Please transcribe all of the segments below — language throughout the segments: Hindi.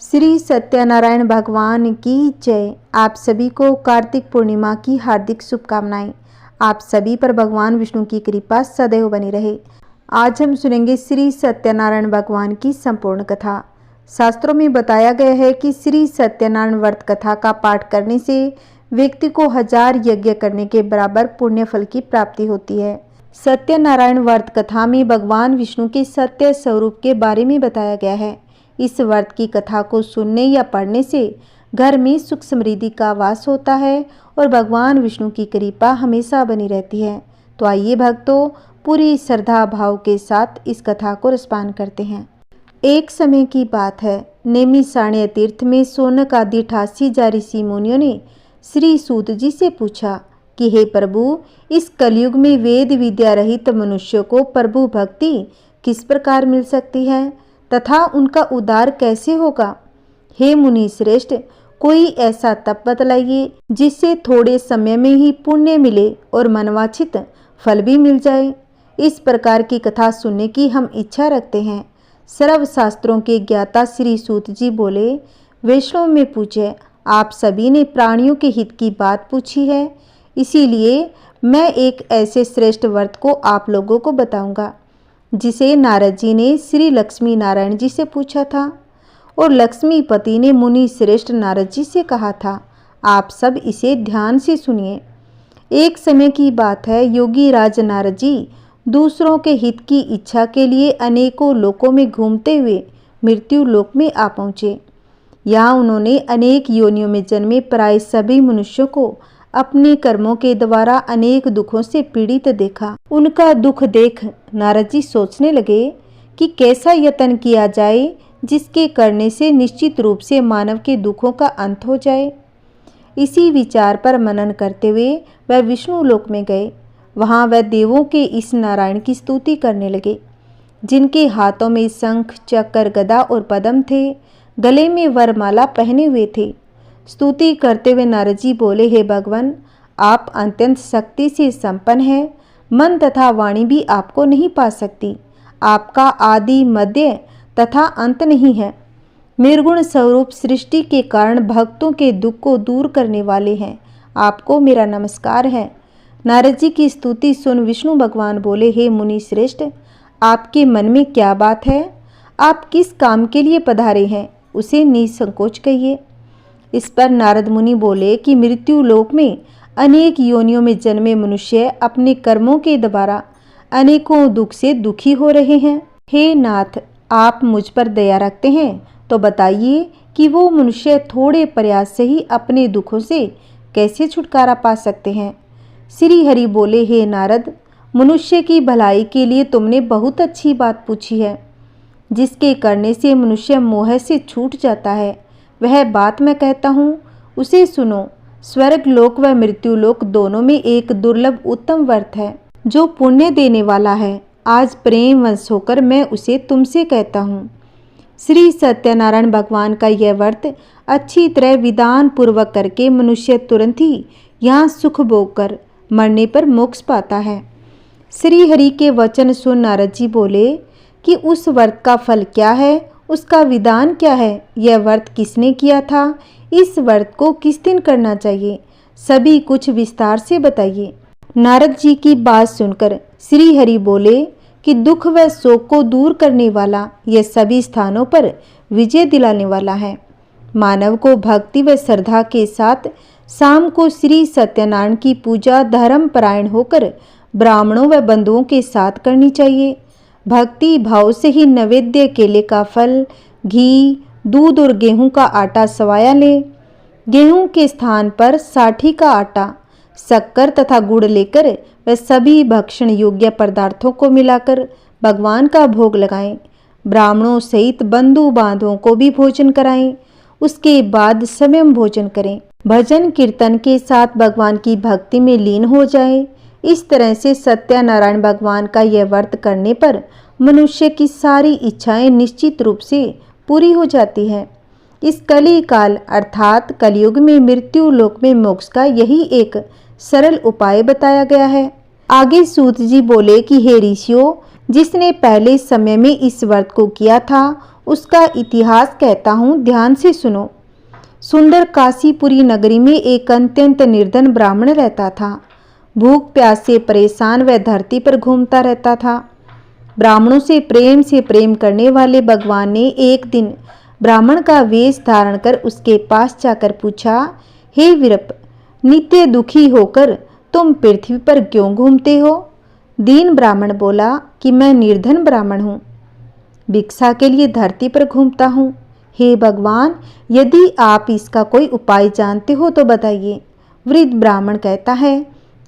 श्री सत्यनारायण भगवान की जय। आप सभी को कार्तिक पूर्णिमा की हार्दिक शुभकामनाएं। आप सभी पर भगवान विष्णु की कृपा सदैव बनी रहे। आज हम सुनेंगे श्री सत्यनारायण भगवान की संपूर्ण कथा। शास्त्रों में बताया गया है कि श्री सत्यनारायण व्रत कथा का पाठ करने से व्यक्ति को 1000 यज्ञ करने के बराबर पुण्य फल की प्राप्ति होती है। सत्यनारायण व्रत कथा में भगवान विष्णु के सत्य स्वरूप के बारे में बताया गया है। इस व्रत की कथा को सुनने या पढ़ने से घर में सुख समृद्धि का वास होता है और भगवान विष्णु की कृपा हमेशा बनी रहती है। तो आइए भक्तों, पूरी श्रद्धा भाव के साथ इस कथा को रसपान करते हैं। एक समय की बात है, नैमिषारण्य तीर्थ में शौनक आदि 88 ऋषि मुनियों ने श्री सूत जी से पूछा कि हे प्रभु, इस कलयुग में वेद विद्या रहित मनुष्य को प्रभु भक्ति किस प्रकार मिल सकती है तथा उनका उद्धार कैसे होगा। हे मुनि श्रेष्ठ, कोई ऐसा तप बतलाइए जिससे थोड़े समय में ही पुण्य मिले और मनवांछित फल भी मिल जाए। इस प्रकार की कथा सुनने की हम इच्छा रखते हैं। सर्व शास्त्रों के ज्ञाता श्री सूत जी बोले, वैष्णव में पूछे, आप सभी ने प्राणियों के हित की बात पूछी है, इसीलिए मैं एक ऐसे श्रेष्ठ व्रत को आप लोगों को बताऊंगा जिसे नारद जी ने श्री लक्ष्मी नारायण जी से पूछा था और लक्ष्मीपति ने मुनि श्रेष्ठ नारद जी से कहा था। आप सब इसे ध्यान से सुनिए। एक समय की बात है, योगी राज नारद जी दूसरों के हित की इच्छा के लिए अनेकों लोकों में घूमते हुए मृत्यु लोक में आ पहुँचे। यहाँ उन्होंने अनेक योनियों में जन्मे प्राय सभी मनुष्यों को अपने कर्मों के द्वारा अनेक दुखों से पीड़ित देखा। उनका दुख देख नारद जी सोचने लगे कि कैसा यत्न किया जाए जिसके करने से निश्चित रूप से मानव के दुखों का अंत हो जाए। इसी विचार पर मनन करते हुए वह विष्णु लोक में गए। वहाँ वह देवों के इस नारायण की स्तुति करने लगे, जिनके हाथों में शंख चक्र गदा और पद्म थे, गले में वरमाला पहने हुए थे। स्तुति करते हुए नारद जी बोले, हे भगवान, आप अत्यंत शक्ति से संपन्न हैं, मन तथा वाणी भी आपको नहीं पा सकती। आपका आदि मध्य तथा अंत नहीं है। निर्गुण स्वरूप सृष्टि के कारण भक्तों के दुख को दूर करने वाले हैं। आपको मेरा नमस्कार है। नारद जी की स्तुति सुन विष्णु भगवान बोले, हे मुनि श्रेष्ठ, आपके मन में क्या बात है? आप किस काम के लिए पधारे हैं, उसे निसंकोच कहिए। इस पर नारद मुनि बोले कि मृत्यु लोक में अनेक योनियों में जन्मे मनुष्य अपने कर्मों के द्वारा अनेकों दुख से दुखी हो रहे हैं। हे नाथ, आप मुझ पर दया रखते हैं तो बताइए कि वो मनुष्य थोड़े प्रयास से ही अपने दुखों से कैसे छुटकारा पा सकते हैं। श्री हरि बोले, हे नारद, मनुष्य की भलाई के लिए तुमने बहुत अच्छी बात पूछी है। जिसके करने से मनुष्य मोह से छूट जाता है, वह बात मैं कहता हूँ, उसे सुनो। स्वर्ग लोक व मृत्यु लोक दोनों में एक दुर्लभ उत्तम व्रत है जो पुण्य देने वाला है। आज प्रेम वश होकर मैं उसे तुमसे कहता हूँ। श्री सत्यनारायण भगवान का यह व्रत अच्छी तरह विधान पूर्वक करके मनुष्य तुरंत ही यहाँ सुख भोग कर मरने पर मोक्ष पाता है। श्री हरि के वचन सुन नारद जी बोले कि उस व्रत का फल क्या है, उसका विधान क्या है, यह व्रत किसने किया था, इस व्रत को किस दिन करना चाहिए, सभी कुछ विस्तार से बताइए। नारद जी की बात सुनकर श्री हरि बोले कि दुख व शोक को दूर करने वाला, यह सभी स्थानों पर विजय दिलाने वाला है। मानव को भक्ति व श्रद्धा के साथ शाम को श्री सत्यनारायण की पूजा धर्म परायण होकर ब्राह्मणों व बंधुओं के साथ करनी चाहिए। भक्ति भाव से ही नैवेद्य केले का फल, घी, दूध और गेहूं का आटा सवाया ले। गेहूं के स्थान पर साठी का आटा, शक्कर तथा गुड़ लेकर वह सभी भक्षण योग्य पदार्थों को मिलाकर भगवान का भोग लगाएं। ब्राह्मणों सहित बंधु बांधवों को भी भोजन कराएं। उसके बाद स्वयं भोजन करें। भजन कीर्तन के साथ भगवान की भक्ति में लीन हो जाएं। इस तरह से सत्यनारायण भगवान का यह व्रत करने पर मनुष्य की सारी इच्छाएं निश्चित रूप से पूरी हो जाती है। इस कली काल अर्थात कलयुग में मृत्यु लोक में मोक्ष का यही एक सरल उपाय बताया गया है। आगे सूत जी बोले कि हे ऋषियों, जिसने पहले समय में इस व्रत को किया था उसका इतिहास कहता हूँ, ध्यान से सुनो। सुंदर काशीपुरी नगरी में एक अत्यंत निर्धन ब्राह्मण रहता था। भूख प्यास से परेशान वह धरती पर घूमता रहता था। ब्राह्मणों से प्रेम करने वाले भगवान ने एक दिन ब्राह्मण का वेश धारण कर उसके पास जाकर पूछा, हे विरप, नित्य दुखी होकर तुम पृथ्वी पर क्यों घूमते हो? दीन ब्राह्मण बोला कि मैं निर्धन ब्राह्मण हूँ, भिक्षा के लिए धरती पर घूमता हूँ। हे भगवान, यदि आप इसका कोई उपाय जानते हो तो बताइए। वृद्ध ब्राह्मण कहता है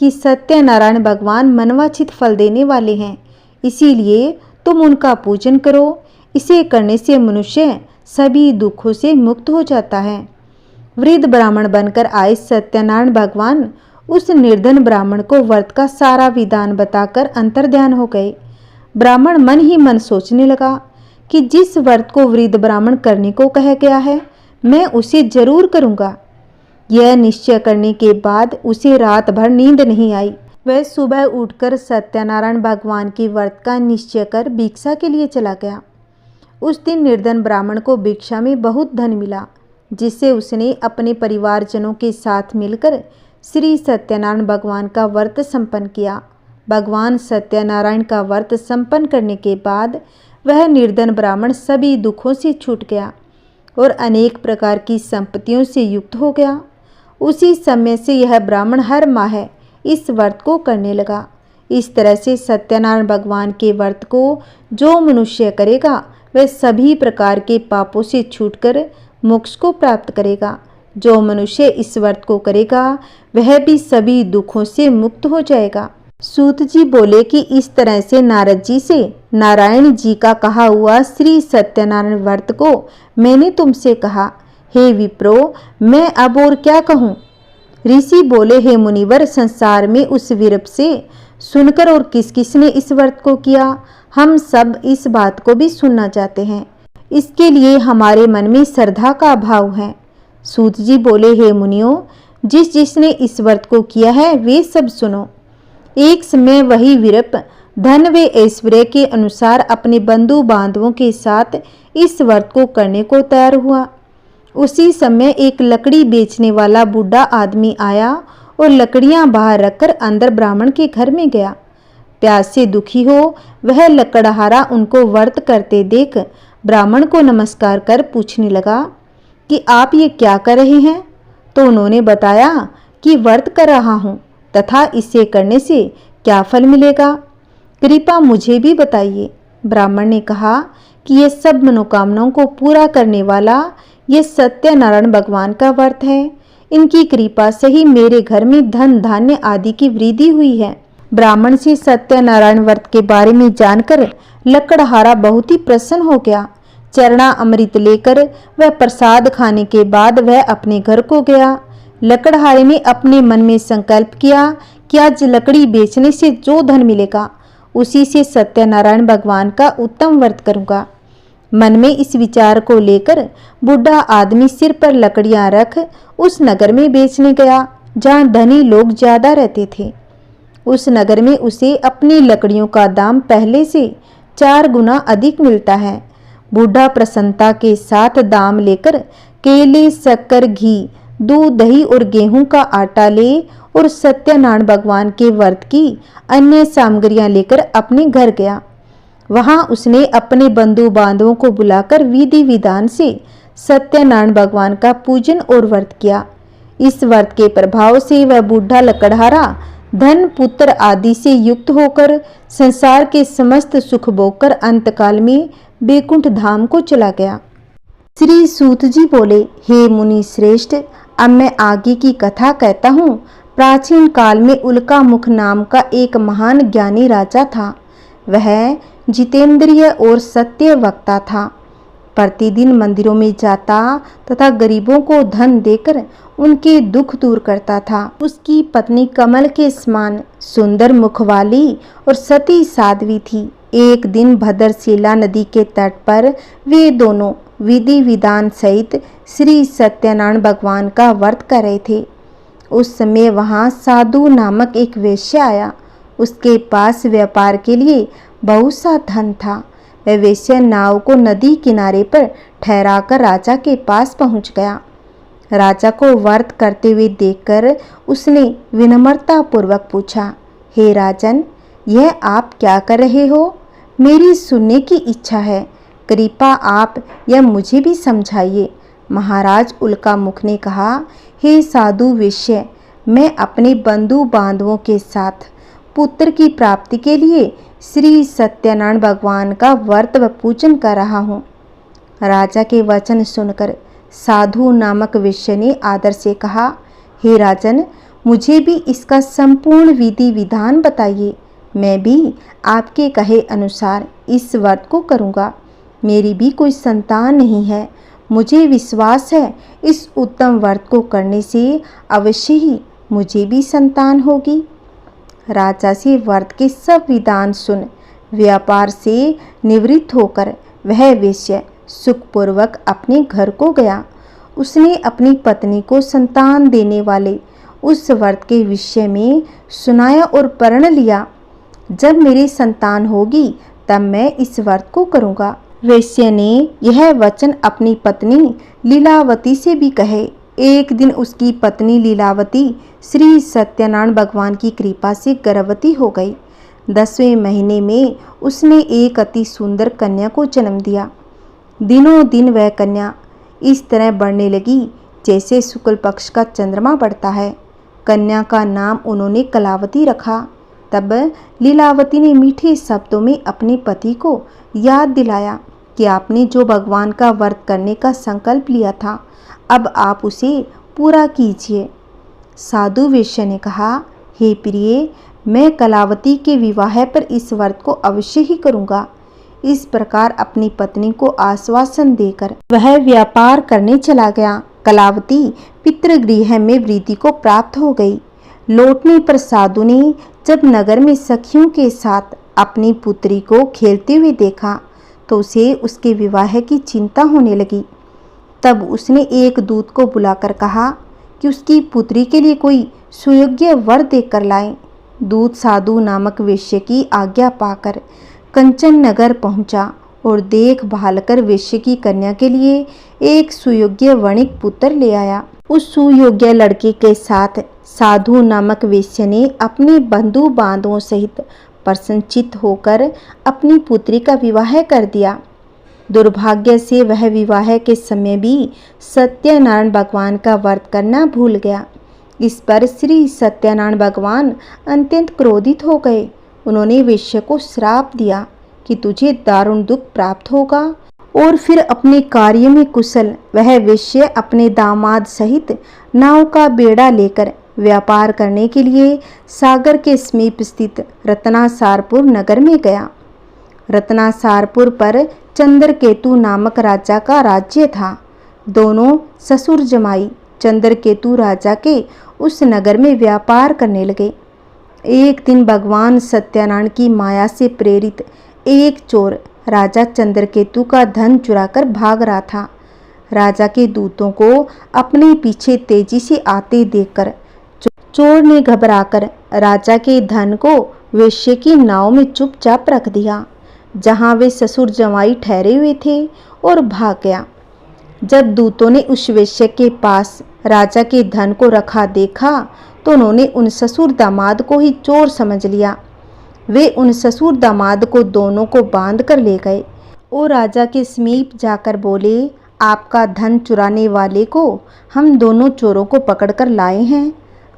कि सत्यनारायण भगवान मनवांछित फल देने वाले हैं, इसीलिए तुम उनका पूजन करो। इसे करने से मनुष्य सभी दुखों से मुक्त हो जाता है। वृद्ध ब्राह्मण बनकर आए सत्यनारायण भगवान उस निर्धन ब्राह्मण को व्रत का सारा विधान बताकर अंतर्ध्यान हो गए। ब्राह्मण मन ही मन सोचने लगा कि जिस व्रत को वृद्ध ब्राह्मण करने को कहा गया है, मैं उसे जरूर करूँगा। यह निश्चय करने के बाद उसे रात भर नींद नहीं आई। वह सुबह उठकर सत्यनारायण भगवान के व्रत का निश्चय कर भिक्षा के लिए चला गया। उस दिन निर्धन ब्राह्मण को भिक्षा में बहुत धन मिला, जिससे उसने अपने परिवारजनों के साथ मिलकर श्री सत्यनारायण भगवान का व्रत संपन्न किया। भगवान सत्यनारायण का व्रत संपन्न करने के बाद वह निर्धन ब्राह्मण सभी दुखों से छूट गया और अनेक प्रकार की संपत्तियों से युक्त हो गया। उसी समय से यह ब्राह्मण हर माह इस व्रत को करने लगा। इस तरह से सत्यनारायण भगवान के व्रत को जो मनुष्य करेगा वह सभी प्रकार के पापों से छूटकर मोक्ष को प्राप्त करेगा। जो मनुष्य इस व्रत को करेगा वह भी सभी दुखों से मुक्त हो जाएगा। सूत जी बोले कि इस तरह से नारद जी से नारायण जी का कहा हुआ श्री सत्यनारायण व्रत को मैंने तुमसे कहा। हे विप्रो, मैं अब और क्या कहूँ? ऋषि बोले, हे मुनिवर, संसार में उस विरप से सुनकर और किस किस ने इस व्रत को किया, हम सब इस बात को भी सुनना चाहते हैं। इसके लिए हमारे मन में श्रद्धा का अभाव है। सूत जी बोले, हे मुनियों, जिस जिसने इस व्रत को किया है वे सब सुनो। एक समय वही विरप धन व ऐश्वर्य के अनुसार अपने बंधु बांधवों के साथ इस व्रत को करने को तैयार हुआ। उसी समय एक लकड़ी बेचने वाला बूढ़ा आदमी आया और लकड़ियां बाहर रखकर अंदर ब्राह्मण के घर में गया। प्यास से दुखी हो वह लकड़हारा उनको व्रत करते देख ब्राह्मण को नमस्कार कर पूछने लगा कि आप ये क्या कर रहे हैं? तो उन्होंने बताया कि व्रत कर रहा हूँ तथा इसे करने से क्या फल मिलेगा, कृपा मुझे भी बताइए। ब्राह्मण ने कहा कि ये सब मनोकामनाओं को पूरा करने वाला ये सत्यनारायण भगवान का व्रत है। इनकी कृपा से ही मेरे घर में धन धान्य आदि की वृद्धि हुई है। ब्राह्मण से सत्यनारायण व्रत के बारे में जानकर लकड़हारा बहुत ही प्रसन्न हो गया। चरणा अमृत लेकर वह प्रसाद खाने के बाद वह अपने घर को गया। लकड़हारे ने अपने मन में संकल्प किया कि आज लकड़ी बेचने से जो धन मिलेगा उसी से सत्यनारायण भगवान का उत्तम व्रत करूंगा। मन में इस विचार को लेकर बूढ़ा आदमी सिर पर लकड़ियां रख उस नगर में बेचने गया जहां धनी लोग ज्यादा रहते थे। उस नगर में उसे अपनी लकड़ियों का दाम पहले से 4 गुना अधिक मिलता है। बूढ़ा प्रसन्नता के साथ दाम लेकर केले, शक्कर, घी, दूध, दही और गेहूं का आटा ले और सत्यनारायण भगवान के व्रत की अन्य सामग्रियां लेकर अपने घर गया। वहां उसने अपने बंधु बांधवों को बुलाकर विधि विधान से सत्यनारायण भगवान का पूजन और व्रत किया। इस व्रत के प्रभाव से वह बूढ़ा लकड़हारा धन, पुत्र आदि से युक्त होकर संसार के समस्त सुख भोगकर अंतकाल में बैकुंठ धाम को चला गया। श्री सूत जी बोले, हे मुनि श्रेष्ठ, अब मैं आगे की कथा कहता हूँ। प्राचीन काल में उल्का मुख नाम का एक महान ज्ञानी राजा था। वह जितेंद्रिय और सत्य वक्ता था। प्रतिदिन मंदिरों में जाता तथा गरीबों को धन देकर उनके दुख दूर करता था। उसकी पत्नी कमल के समान सुंदर मुख वाली और सती साध्वी थी। एक दिन भद्रशिला नदी के तट पर वे दोनों विधि विधान सहित श्री सत्यनारायण भगवान का व्रत कर रहे थे। उस समय वहां साधु नामक एक वेश्या आया। उसके पास व्यापार के लिए बहुत सा धन था। वह वेश्या नाव को नदी किनारे पर ठहराकर राजा के पास पहुंच गया। राजा को व्रत करते हुए देखकर उसने विनम्रता पूर्वक पूछा, हे राजन, यह आप क्या कर रहे हो? मेरी सुनने की इच्छा है, कृपा आप यह मुझे भी समझाइए। महाराज उल्कामुख ने कहा, हे साधु वेश्य, मैं अपने बंधु बांधवों के साथ पुत्र की प्राप्ति के लिए श्री सत्यनारायण भगवान का व्रत व पूजन कर रहा हूँ। राजा के वचन सुनकर साधु नामक वेश्या ने आदर से कहा, हे राजन, मुझे भी इसका संपूर्ण विधि विधान बताइए। मैं भी आपके कहे अनुसार इस व्रत को करूँगा। मेरी भी कोई संतान नहीं है। मुझे विश्वास है इस उत्तम व्रत को करने से अवश्य ही मुझे भी संतान होगी। राजा से व्रत के सब विधान सुन व्यापार से निवृत्त होकर वह वेश्या सुखपूर्वक अपने घर को गया। उसने अपनी पत्नी को संतान देने वाले उस व्रत के विषय में सुनाया और प्रण लिया। जब मेरी संतान होगी तब मैं इस व्रत को करूँगा। वेश्या ने यह वचन अपनी पत्नी लीलावती से भी कहे। एक दिन उसकी पत्नी लीलावती श्री सत्यनारायण भगवान की कृपा से गर्भवती हो गई। 10वें महीने में उसने एक अति सुंदर कन्या को जन्म दिया। दिनों दिन वह कन्या इस तरह बढ़ने लगी जैसे शुक्ल पक्ष का चंद्रमा बढ़ता है। कन्या का नाम उन्होंने कलावती रखा। तब लीलावती ने मीठे शब्दों में अपने पति को याद दिलाया कि आपने जो भगवान का व्रत करने का संकल्प लिया था, अब आप उसे पूरा कीजिए। साधु वेश्या ने कहा, हे प्रिय, मैं कलावती के विवाह पर इस व्रत को अवश्य ही करूँगा। इस प्रकार अपनी पत्नी को आश्वासन देकर वह व्यापार करने चला गया। कलावती पितृगृह में वृद्धि को प्राप्त हो गई। लौटने पर साधु ने जब नगर में सखियों के साथ अपनी पुत्री को खेलते हुए देखा तो उसे उसके विवाह की चिंता होने लगी। तब उसने एक दूत को बुलाकर कहा कि उसकी पुत्री के लिए कोई सुयोग्य वर देकर लाएं। दूत साधु नामक वेश्या की आज्ञा पाकर कंचन नगर पहुंचा और देखभाल कर वेश्या की कन्या के लिए एक सुयोग्य वणिक पुत्र ले आया। उस सुयोग्य लड़के के साथ साधु नामक वेश्या ने अपने बंधु बांधवों सहित प्रसन्नचित्त होकर अपनी पुत्री का विवाह कर दिया। दुर्भाग्य से वह विवाह के समय भी सत्यनारायण भगवान का व्रत करना भूल गया। इस पर श्री सत्यनारायण भगवान अत्यंत क्रोधित हो गए। उन्होंने वेश्या को श्राप दिया कि तुझे दारुण दुख प्राप्त होगा। और फिर अपने कार्य में कुशल वह वेश्या अपने दामाद सहित नाव का बेड़ा लेकर व्यापार करने के लिए सागर के समीप स्थित रत्नासारपुर नगर में गया। रत्नासारपुर पर चंद्रकेतु नामक राजा का राज्य था। दोनों ससुर जमाई चंद्रकेतु राजा के उस नगर में व्यापार करने लगे। एक दिन भगवान सत्यनारायण की माया से प्रेरित एक चोर राजा चंद्रकेतु का धन चुराकर भाग रहा था। राजा के दूतों को अपने पीछे तेजी से आते देखकर चोर ने घबराकर राजा के धन को वेश्या की नाव में चुपचाप रख दिया जहां वे ससुर जमाई ठहरे हुए थे और भाग गया। जब दूतों ने उस वेश्या के पास राजा के धन को रखा देखा तो उन्होंने उन ससुर दामाद को ही चोर समझ लिया। वे उन ससुर दामाद को दोनों को बांध कर ले गए और राजा के समीप जाकर बोले, आपका धन चुराने वाले को हम दोनों चोरों को पकड़कर लाए हैं,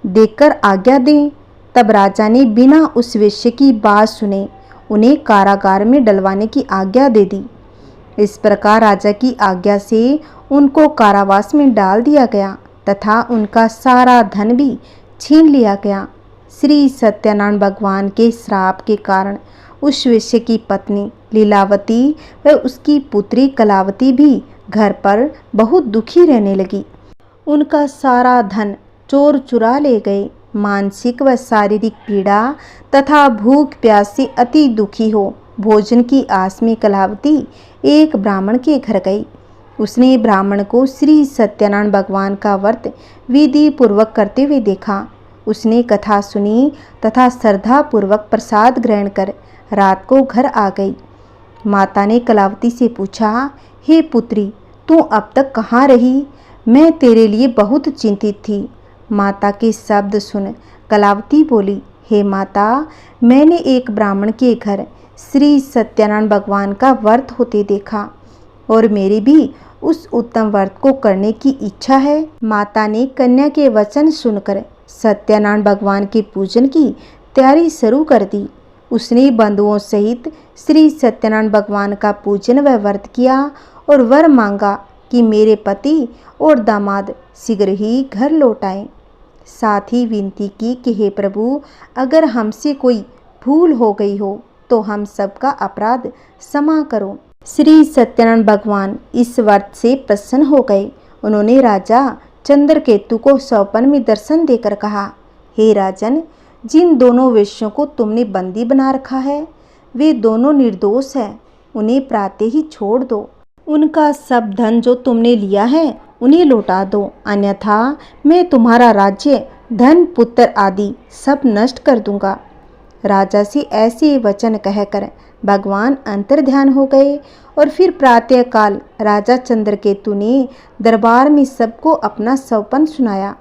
देखकर आज्ञा दें। तब राजा ने बिना उस वेश्या की बात सुने उन्हें कारागार में डलवाने की आज्ञा दे दी। इस प्रकार राजा की आज्ञा से उनको कारावास में डाल दिया गया तथा उनका सारा धन भी छीन लिया गया। श्री सत्यनारायण भगवान के श्राप के कारण उस वेश्या की पत्नी लीलावती व उसकी पुत्री कलावती भी घर पर बहुत दुखी रहने लगी। उनका सारा धन चोर चुरा ले गए। मानसिक व शारीरिक पीड़ा तथा भूख प्यास से अति दुखी हो भोजन की आस में कलावती एक ब्राह्मण के घर गई। उसने ब्राह्मण को श्री सत्यनारायण भगवान का व्रत विधि पूर्वक करते हुए देखा। उसने कथा सुनी तथा श्रद्धा पूर्वक प्रसाद ग्रहण कर रात को घर आ गई। माता ने कलावती से पूछा, हे पुत्री, तू अब तक कहाँ रही? मैं तेरे लिए बहुत चिंतित थी। माता के शब्द सुन कलावती बोली, हे माता, मैंने एक ब्राह्मण के घर श्री सत्यनारायण भगवान का व्रत होते देखा और मेरी भी उस उत्तम व्रत को करने की इच्छा है। माता ने कन्या के वचन सुनकर सत्यनारायण भगवान के पूजन की तैयारी शुरू कर दी। उसने बंधुओं सहित श्री सत्यनारायण भगवान का पूजन व व्रत किया और वर मांगा कि मेरे पति और दामाद शीघ्र ही घर लौट आएं। साथ ही विनती की कि हे प्रभु, अगर हमसे कोई भूल हो गई हो तो हम सबका अपराध क्षमा करो। श्री सत्यनारायण भगवान इस व्रत से प्रसन्न हो गए। उन्होंने राजा चंद्रकेतु को स्वप्न में दर्शन देकर कहा, हे राजन, जिन दोनों वेश्यों को तुमने बंदी बना रखा है वे दोनों निर्दोष हैं, उन्हें प्रातः ही छोड़ दो। उनका सब धन जो तुमने लिया है उन्हें लौटा दो, अन्यथा मैं तुम्हारा राज्य, धन, पुत्र आदि सब नष्ट कर दूंगा। राजा से ऐसे वचन कहकर भगवान अंतर्ध्यान हो गए और फिर प्रातःकाल राजा चंद्रकेतु ने दरबार में सबको अपना स्वप्न सुनाया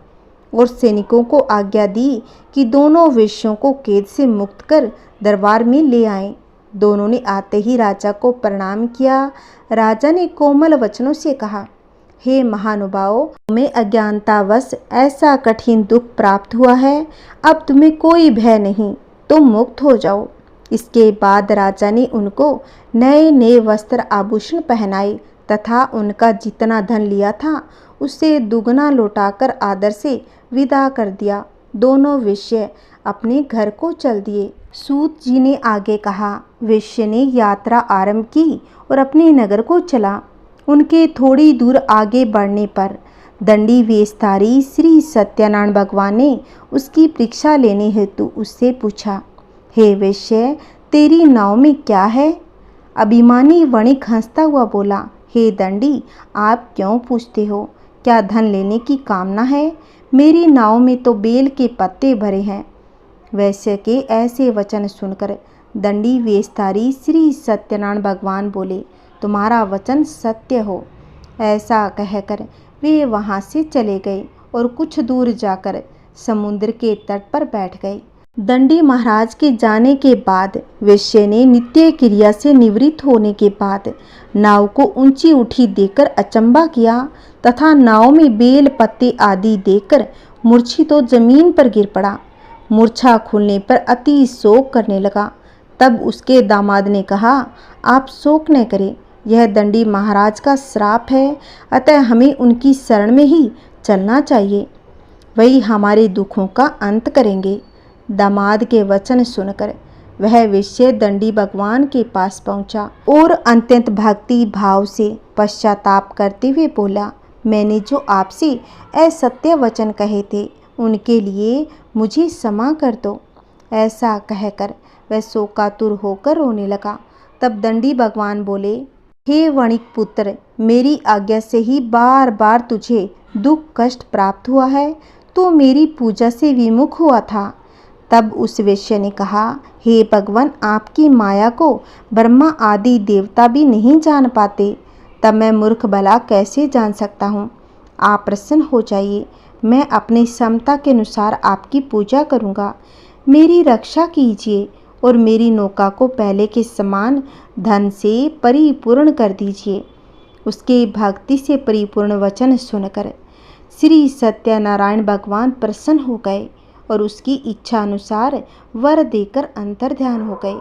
और सैनिकों को आज्ञा दी कि दोनों वेश्यों को कैद से मुक्त कर दरबार में ले आएं। दोनों ने आते ही राजा को प्रणाम किया। राजा ने कोमल वचनों से कहा, हे महानुभाव, तुम्हें अज्ञानतावश ऐसा कठिन दुख प्राप्त हुआ है, अब तुम्हें कोई भय नहीं, तुम मुक्त हो जाओ। इसके बाद राजा ने उनको नए नए वस्त्र आभूषण पहनाए तथा उनका जितना धन लिया था उससे दुगना लौटाकर आदर से विदा कर दिया। दोनों वेश्य अपने घर को चल दिए। सूत जी ने आगे कहा, वेश्य ने यात्रा आरंभ की और अपने नगर को चला। उनके थोड़ी दूर आगे बढ़ने पर दंडी वेशधारी श्री सत्यनारायण भगवान ने उसकी परीक्षा लेने हेतु उससे पूछा, हे वेश्य, तेरी नाव में क्या है? अभिमानी वणिक हंसता हुआ बोला, हे दंडी, आप क्यों पूछते हो? क्या धन लेने की कामना है? मेरी नाव में तो बेल के पत्ते भरे हैं। वैश्य के ऐसे वचन सुनकर दंडी वेशधारी श्री सत्यनारायण भगवान बोले, तुम्हारा वचन सत्य हो। ऐसा कहकर वे वहाँ से चले गए और कुछ दूर जाकर समुद्र के तट पर बैठ गए। दंडी महाराज के जाने के बाद वेश्य ने नित्य क्रिया से निवृत्त होने के बाद नाव को ऊंची उठी देखकर अचंभा किया तथा नाव में बेल पत्ते आदि देखकर मूर्छित तो जमीन पर गिर पड़ा। मूर्छा खुलने पर अति शोक करने लगा। तब उसके दामाद ने कहा, आप शोक न करें, यह दंडी महाराज का श्राप है, अतः हमें उनकी शरण में ही चलना चाहिए, वही हमारे दुखों का अंत करेंगे। दामाद के वचन सुनकर वह वेश्य दंडी भगवान के पास पहुंचा और अत्यंत भक्ति भाव से पश्चाताप करते हुए बोला, मैंने जो आपसे असत्य वचन कहे थे उनके लिए मुझे क्षमा कर दो। ऐसा कहकर वह शोकातुर होकर रोने लगा। तब दंडी भगवान बोले, हे वणिक पुत्र, मेरी आज्ञा से ही बार बार तुझे दुख कष्ट प्राप्त हुआ है, तो मेरी पूजा से विमुख हुआ था। तब उस वेश्य ने कहा, हे भगवान, आपकी माया को ब्रह्मा आदि देवता भी नहीं जान पाते, तब मैं मूर्ख भला कैसे जान सकता हूँ। आप प्रसन्न हो जाइए, मैं अपनी क्षमता के अनुसार आपकी पूजा करूँगा। मेरी रक्षा कीजिए और मेरी नौका को पहले के समान धन से परिपूर्ण कर दीजिए। उसके भक्ति से परिपूर्ण वचन सुनकर श्री सत्यनारायण भगवान प्रसन्न हो गए और उसकी इच्छा अनुसार वर देकर अंतर्ध्यान हो गए।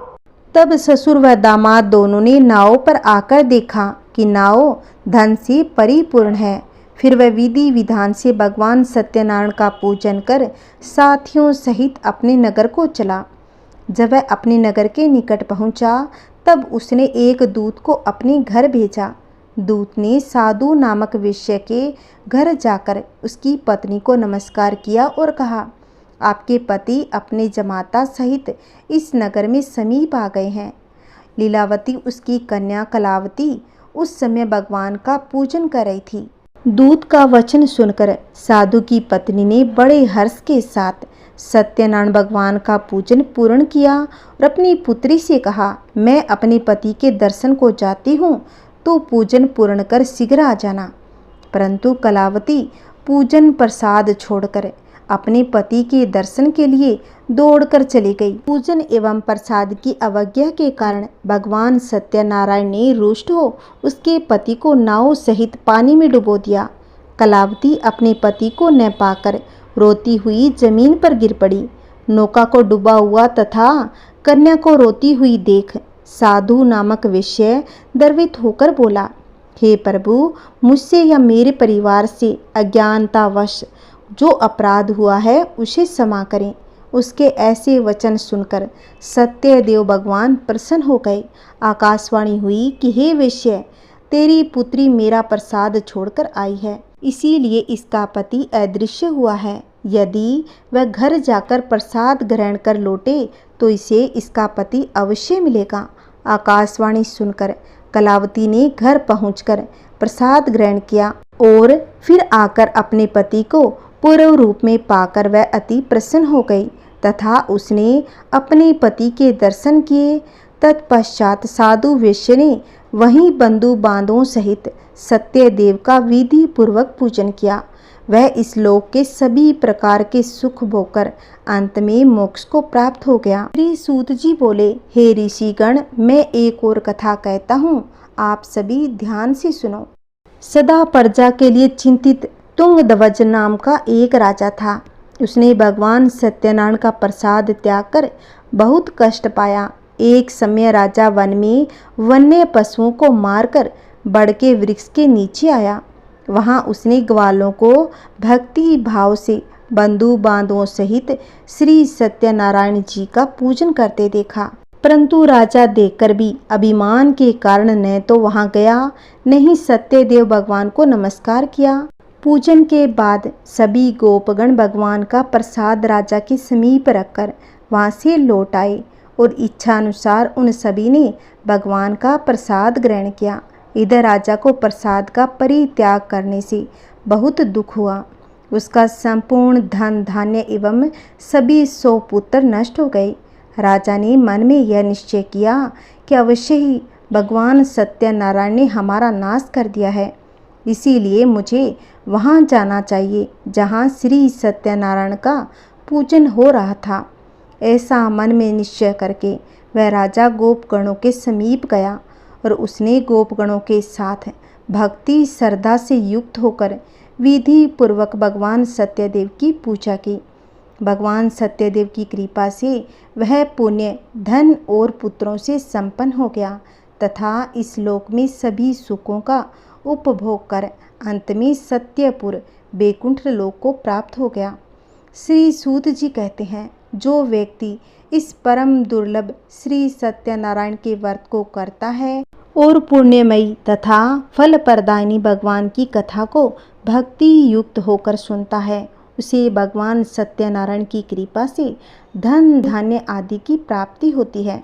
तब ससुर व दामाद दोनों ने नाव पर आकर देखा कि नाव धन से परिपूर्ण है। फिर वह विधि विधान से भगवान सत्यनारायण का पूजन कर साथियों सहित अपने नगर को चला। जब वह अपने नगर के निकट पहुंचा तब उसने एक दूत को अपने घर भेजा। दूत ने साधु नामक वेश्य के घर जाकर उसकी पत्नी को नमस्कार किया और कहा, आपके पति अपने जमाता सहित इस नगर में समीप आ गए हैं। लीलावती उसकी कन्या कलावती उस समय भगवान का पूजन कर रही थी। दूत का वचन सुनकर साधु की पत्नी ने बड़े हर्ष के साथ सत्यनारायण भगवान का पूजन पूर्ण किया और अपनी पुत्री से कहा, मैं अपने पति के दर्शन को जाती हूँ, तो पूजन पूर्ण कर शीघ्र आ जाना। परंतु कलावती पूजन प्रसाद छोड़कर अपने पति के दर्शन के लिए दौड़कर चली गई। पूजन एवं प्रसाद की अवज्ञा के कारण भगवान सत्यनारायण ने रुष्ट हो उसके पति को नाव सहित पानी में डुबो दिया। कलावती अपने पति को न पाकर रोती हुई जमीन पर गिर पड़ी। नौका को डूबा हुआ तथा कन्या को रोती हुई देख साधु नामक वैश्य द्रवित होकर बोला, हे प्रभु, मुझसे या मेरे परिवार से अज्ञानतावश जो अपराध हुआ है उसे क्षमा करें। उसके ऐसे वचन सुनकर सत्यदेव भगवान प्रसन्न हो गए। आकाशवाणी हुई कि हे वैश्य, तेरी पुत्री मेरा प्रसाद छोड़कर आई है, इसीलिए इसका पति अदृश्य हुआ है। यदि वह घर जाकर प्रसाद ग्रहण कर लौटे तो इसे इसका पति अवश्य मिलेगा। आकाशवाणी सुनकर कलावती ने घर पहुंचकर प्रसाद ग्रहण किया और फिर आकर अपने पति को पूर्व रूप में पाकर वह अति प्रसन्न हो गई तथा उसने अपने पति के दर्शन किए। तत्पश्चात साधु वैश्य ने वहीं बंधु बांधवों सहित सत्यदेव का विधि पूर्वक पूजन किया। वह इस लोक के सभी प्रकार के सुख भोगकर अंत में मोक्ष को प्राप्त हो गया। श्री सूत जी बोले, हे ऋषिगण, मैं एक और कथा कहता हूँ, आप सभी ध्यान से सुनो। सदा प्रजा के लिए चिंतित तुंगध्वज नाम का एक राजा था। उसने भगवान सत्यनारायण का प्रसाद त्याग कर बहुत कष्ट पाया। एक समय राजा वन में वन्य पशुओं को मारकर बड़ के वृक्ष के नीचे आया। वहां उसने ग्वालों को भक्ति भाव से बंधु बांधवों सहित श्री सत्यनारायण जी का पूजन करते देखा। परंतु राजा देखकर भी अभिमान के कारण न तो वहां गया, न ही सत्यदेव भगवान को नमस्कार किया। पूजन के बाद सभी गोपगण भगवान का प्रसाद राजा के समीप रखकर वहां से लौट आए और इच्छा अनुसार उन सभी ने भगवान का प्रसाद ग्रहण किया। इधर राजा को प्रसाद का परित्याग करने से बहुत दुख हुआ। उसका संपूर्ण धन धान्य एवं सभी 100 पुत्र नष्ट हो गए। राजा ने मन में यह निश्चय किया कि अवश्य ही भगवान सत्यनारायण ने हमारा नाश कर दिया है, इसीलिए मुझे वहाँ जाना चाहिए जहाँ श्री सत्यनारायण का पूजन हो रहा था। ऐसा मन में निश्चय करके वह राजा गोपगणों के समीप गया और उसने गोपगणों के साथ भक्ति श्रद्धा से युक्त होकर विधि पूर्वक भगवान सत्यदेव की पूजा की। भगवान सत्यदेव की कृपा से वह पुण्य धन और पुत्रों से संपन्न हो गया तथा इस लोक में सभी सुखों का उपभोग कर अंत में सत्यपुर बैकुंठ लोक को प्राप्त हो गया। श्री सूत जी कहते हैं, जो व्यक्ति इस परम दुर्लभ श्री सत्यनारायण के व्रत को करता है और पुण्यमयी तथा फल प्रदायिनी भगवान की कथा को भक्ति युक्त होकर सुनता है, उसे भगवान सत्यनारायण की कृपा से धन धान्य आदि की प्राप्ति होती है।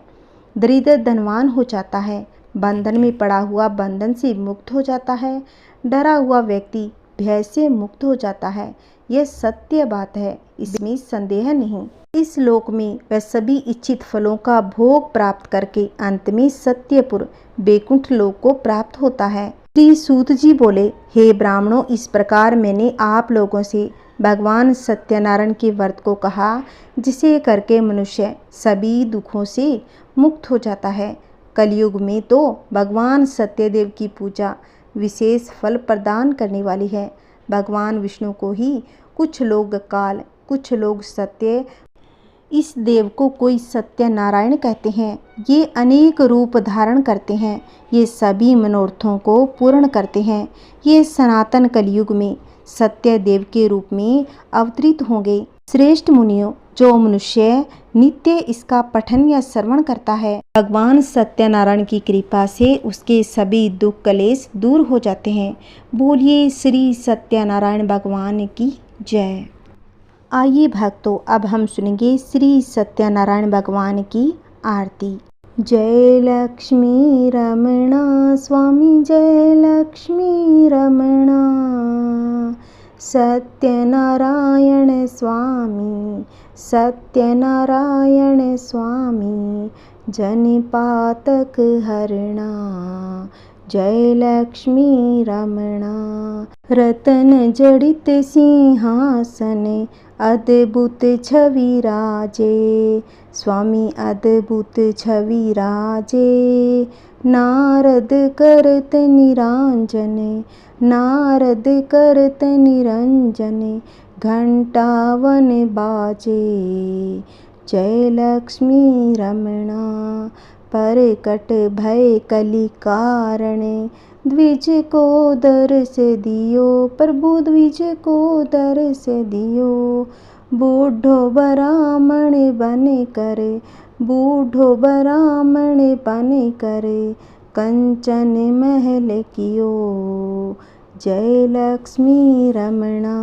दरिद्र धनवान हो जाता है, बंधन में पड़ा हुआ बंधन से मुक्त हो जाता है, डरा हुआ व्यक्ति भय से मुक्त हो जाता है। यह सत्य बात है, इसमें संदेह नहीं। इस लोक में वह सभी इच्छित फलों का भोग प्राप्त करके अंत में सत्यपुर बैकुंठ लोक को प्राप्त होता है। श्री सूत जी बोले, हे ब्राह्मणों, इस प्रकार मैंने आप लोगों से भगवान सत्यनारायण के व्रत को कहा, जिसे करके मनुष्य सभी दुखों से मुक्त हो जाता है। कलयुग में तो भगवान सत्यदेव की पूजा विशेष फल प्रदान करने वाली है। भगवान विष्णु को ही कुछ लोग काल, कुछ लोग सत्य, इस देव को कोई सत्यनारायण कहते हैं। ये अनेक रूप धारण करते हैं, ये सभी मनोरथों को पूर्ण करते हैं। ये सनातन कलयुग में सत्य देव के रूप में अवतरित होंगे। श्रेष्ठ मुनियों, जो मनुष्य नित्य इसका पठन या श्रवण करता है, भगवान सत्यनारायण की कृपा से उसके सभी दुख कलेश दूर हो जाते हैं। बोलिए श्री सत्यनारायण भगवान की जय। आइए भक्तों, अब हम सुनेंगे श्री सत्यनारायण भगवान की आरती। जय लक्ष्मी रमणा स्वामी, जय लक्ष्मी रमणा। सत्यनारायण स्वामी, सत्यनारायण स्वामी, जनिपातक हरणा, जय लक्ष्मी रमणा। रतन जड़ित सिंहासन, अद्भुत छवि राजे, स्वामी अद्भुत छवि राजे। नारद करत निरांजन, नारद करत निरंजन, घंटावन बाजे, जय लक्ष्मी रमणा। परकट भय कलि कारण, द्विज को दर्श दियो, प्रभु द्विज को दर्श दियो। बूढ़ो ब्राह्मण बन कर, बूढ़ो ब्राह्मण बन कर, कंचन महल कियो, जय लक्ष्मी रमणा।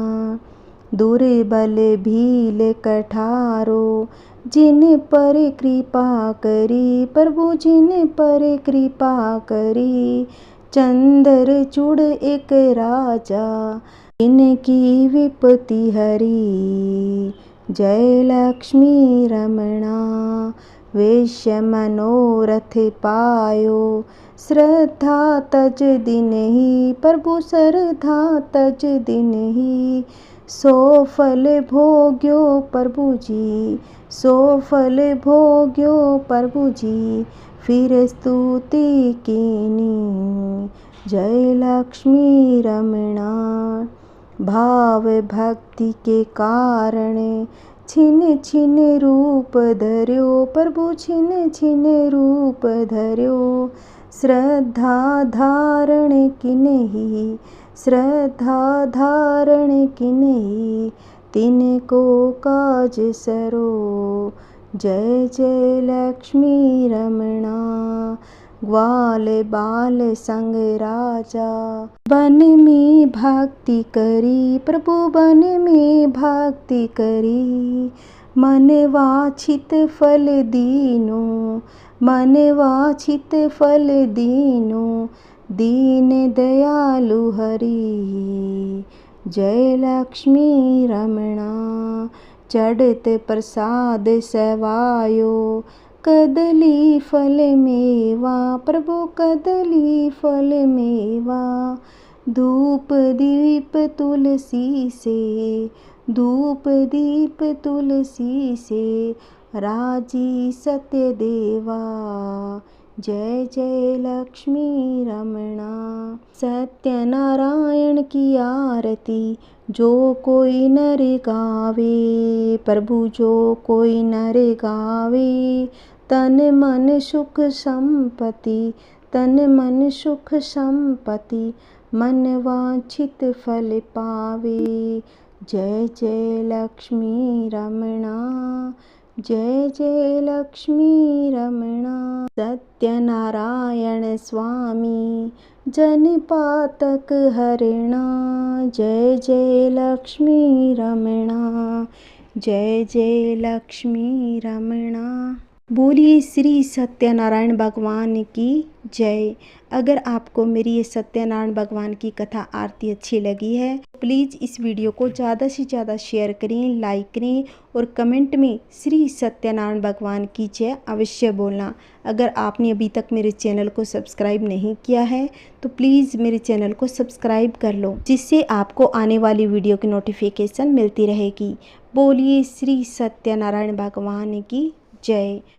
दुर्बल भील कठारो, जिन पर कृपा करी, प्रभु जिन पर कृपा करी। चंद्रचूड़ एक राजा, इनकी विपत्ति हरी, जय लक्ष्मी रमणा। वेश्य मनोरथ पायो, श्रद्धा तज दिन ही, प्रभु श्रद्धा तज दिन ही। सो फल भोग्यो प्रभु जी, सो फल भोग्यो प्रभु जी, फिर स्तुति कीनी, जय लक्ष्मी रमणा। भाव भक्ति के कारण, छिन छिन रूप धर्यो, प्रभु छिन छिन रूप धर्यो। श्रद्धा धारण किन्ही, श्रद्धा धारण किन्ही, तिनको काज सरो, जय जय लक्ष्मी रमणा। ग्वाल बाल संग राजा, वन में भक्ति करी, प्रभु वन में भक्ति करी। मन वांछित फल दीनो, मन वांछित फल दीनो, दीन दयालु हरि, जय लक्ष्मी रमणा। चढ़त प्रसाद सेवायो, कदली फल मेवा, प्रभु कदली फल मेवा। धूप दीप तुलसी से, धूप दीप तुलसी से, राजी सत्य देवा, जय जय लक्ष्मी रमणा। सत्यनारायण की आरती जो कोई नर गावे, प्रभु जो कोई नर गावे। तन मन सुख संपत्ति, तन मन सुख संपत्ति, मन वांछित फल पावे, जय जय लक्ष्मी रमणा, जय जय लक्ष्मी रमणा। सत्यनारायण स्वामी, जनिपातक हरणा, जय जय लक्ष्मी रमणा, जय जय लक्ष्मी रमणा। बोलिए श्री सत्यनारायण भगवान की जय। अगर आपको मेरी ये सत्यनारायण भगवान की कथा आरती अच्छी लगी है, प्लीज़ इस वीडियो को ज़्यादा से ज़्यादा शेयर करें, लाइक करें और कमेंट में श्री सत्यनारायण भगवान की जय अवश्य बोलना। अगर आपने अभी तक मेरे चैनल को सब्सक्राइब नहीं किया है तो प्लीज़ मेरे चैनल को सब्सक्राइब कर लो, जिससे आपको आने वाली वीडियो की नोटिफिकेशन मिलती रहेगी। बोलिए श्री सत्यनारायण भगवान की जय।